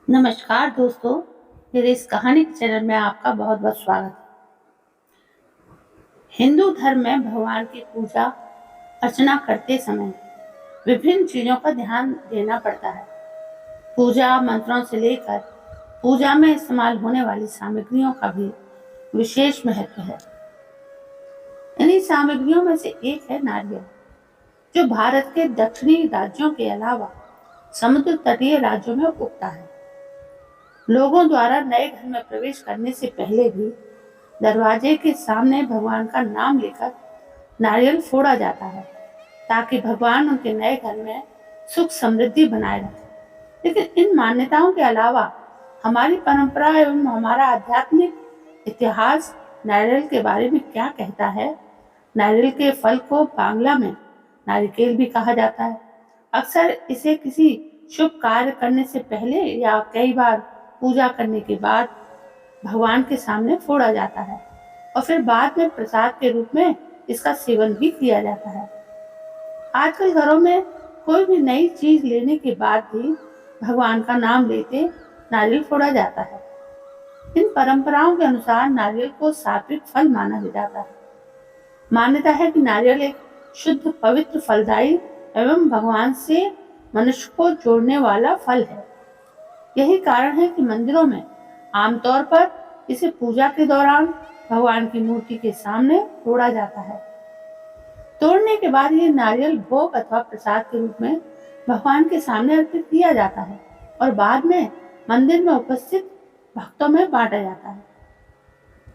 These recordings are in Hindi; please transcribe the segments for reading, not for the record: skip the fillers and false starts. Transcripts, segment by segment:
नमस्कार दोस्तों, मेरे इस कहानी के चैनल में आपका बहुत बहुत स्वागत है। हिंदू धर्म में भगवान की पूजा अर्चना करते समय विभिन्न चीजों का ध्यान देना पड़ता है। पूजा मंत्रों से लेकर पूजा में इस्तेमाल होने वाली सामग्रियों का भी विशेष महत्व है। इन्हीं सामग्रियों में से एक है नारियल, जो भारत के दक्षिणी राज्यों के अलावा समुद्र तटीय राज्यों में उगता है। लोगों द्वारा नए घर में प्रवेश करने से पहले भी दरवाजे के सामने भगवान का नाम लेकर नारियल फोड़ा जाता है, ताकि भगवान उनके नए घर में सुख समृद्धि बनाए रखें। लेकिन इन मान्यताओं के अलावा हमारी परंपरा एवं हमारा आध्यात्मिक इतिहास नारियल के बारे में क्या कहता है। नारियल के फल को बांग्ला में नारिकेल भी कहा जाता है। अक्सर इसे किसी शुभ कार्य करने से पहले या कई बार पूजा करने के बाद भगवान के सामने फोड़ा जाता है और फिर बाद में प्रसाद के रूप में इसका सेवन भी किया जाता है। आजकल घरों में कोई भी नई चीज लेने के बाद भी भगवान का नाम लेते नारियल फोड़ा जाता है। इन परंपराओं के अनुसार नारियल को सात्विक फल माना जाता है। मान्यता है कि नारियल एक शुद्ध पवित्र फलदायी एवं भगवान से मनुष्य को जोड़ने वाला फल है। यही कारण है कि मंदिरों में आमतौर पर इसे पूजा के दौरान भगवान की मूर्ति के सामने तोड़ा जाता है। तोड़ने के बाद ये नारियल भोग अथवा प्रसाद के रूप में भगवान के सामने अर्पित किया जाता है और बाद में मंदिर में उपस्थित भक्तों में बांटा जाता है।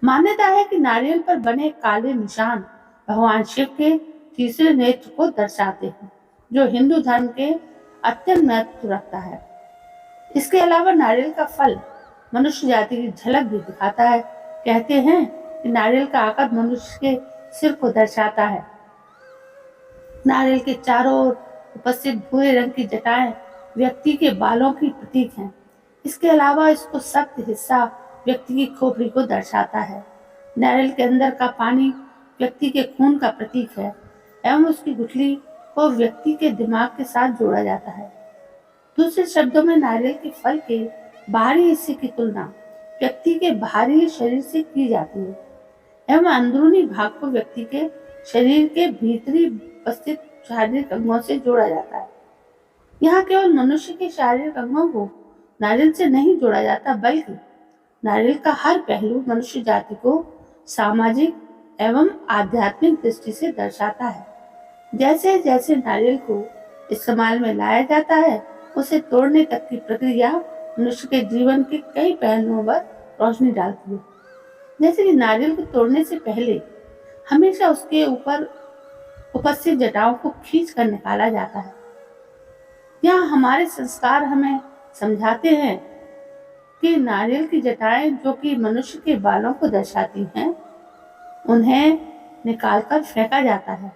मान्यता है कि नारियल पर बने काले निशान भगवान शिव के तीसरे नेत्र को दर्शाते हैं, जो हिंदू धर्म के अत्यंत महत्व रखता है। इसके अलावा नारियल का फल मनुष्य जाति की झलक भी दिखाता है। कहते हैं कि नारियल का आकार मनुष्य के सिर को दर्शाता है। नारियल के चारों ओर उपस्थित भूरे रंग की जटाएं व्यक्ति के बालों की प्रतीक हैं। इसके अलावा इसको सख्त हिस्सा व्यक्ति की खोपड़ी को दर्शाता है। नारियल के अंदर का पानी व्यक्ति के खून का प्रतीक है एवं उसकी गुठली को व्यक्ति के दिमाग के साथ जोड़ा जाता है। दूसरे शब्दों में नारियल के फल के बाहरी हिस्से की तुलना व्यक्ति के बाहरी शरीर से की जाती है एवं अंदरूनी भाग को व्यक्ति के शरीर के भीतरी उपस्थित शारीरिक अंगों से जोड़ा जाता है। यहाँ केवल मनुष्य के शारीरिक अंगों को नारियल से नहीं जोड़ा जाता, बल्कि नारियल का हर पहलू मनुष्य जाति को सामाजिक एवं आध्यात्मिक दृष्टि से दर्शाता है। जैसे जैसे नारियल को इस्तेमाल में लाया जाता है, उसे तोड़ने तक की प्रक्रिया मनुष्य के जीवन के कई पहलुओं पर रोशनी डालती है। जैसे कि नारियल को तोड़ने से पहले हमेशा उसके ऊपर उपस्थित जटाओं को खींच कर निकाला जाता है। यहाँ हमारे संस्कार हमें समझाते हैं कि नारियल की जटाएं, जो कि मनुष्य के बालों को दर्शाती हैं, उन्हें निकालकर फेंका जाता है।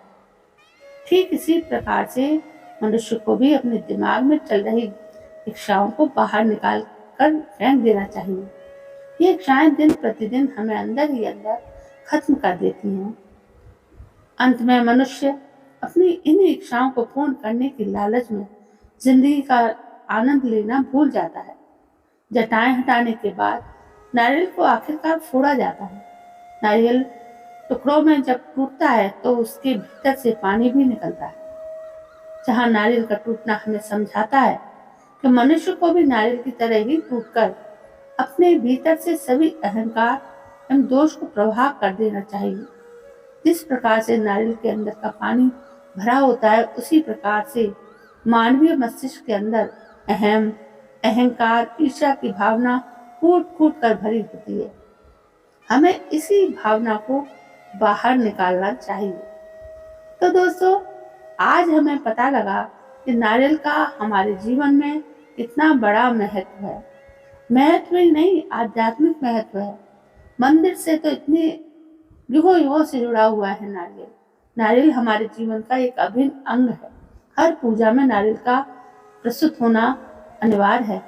ठीक इसी प्रकार से मनुष्य को भी अपने दिमाग में चल रही इच्छाओं को बाहर निकाल कर फेंक देना चाहिए। ये इच्छाएं दिन प्रतिदिन हमें अंदर ही अंदर खत्म कर देती हैं। अंत में मनुष्य अपनी इन इच्छाओं को पूर्ण करने की लालच में जिंदगी का आनंद लेना भूल जाता है। जटाएं हटाने के बाद नारियल को आखिरकार फोड़ा जाता है। नारियल टुकड़ों में जब टूटता है तो उसके भीतर से पानी भी निकलता है। जहाँ नारियल का टूटना हमें समझाता है कि मनुष्य को भी नारियल की तरह ही टूटकर अपने भीतर से सभी अहंकार एवं दोष को प्रवाह कर देना चाहिए। जिस प्रकार से नारियल के अंदर का पानी भरा होता है, उसी प्रकार से मानवीय मस्तिष्क के अंदर अहम, अहंकार, ईर्ष्या की भावना कूट कूट कर भरी होती है। हमें इसी भावना को बाहर निकालना चाहिए। तो दोस्तों, आज हमें पता लगा कि नारियल का हमारे जीवन में इतना बड़ा महत्व है। महत्व ही नहीं, आध्यात्मिक महत्व है। मंदिर से तो इतने युगों युगों से जुड़ा हुआ है नारियल। नारियल हमारे जीवन का एक अभिन्न अंग है। हर पूजा में नारियल का प्रस्तुत होना अनिवार्य है।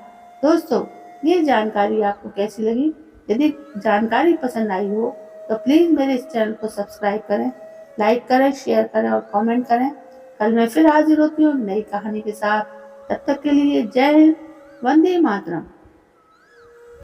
दोस्तों, ये जानकारी आपको कैसी लगी? यदि जानकारी पसंद आई हो तो प्लीज मेरे इस चैनल को सब्सक्राइब करें, लाइक करें, शेयर करें और कमेंट करें। कल मैं फिर हाजिर होती हूँ नई कहानी के साथ। तब तक के लिए जय हिंद, वंदे मातरम।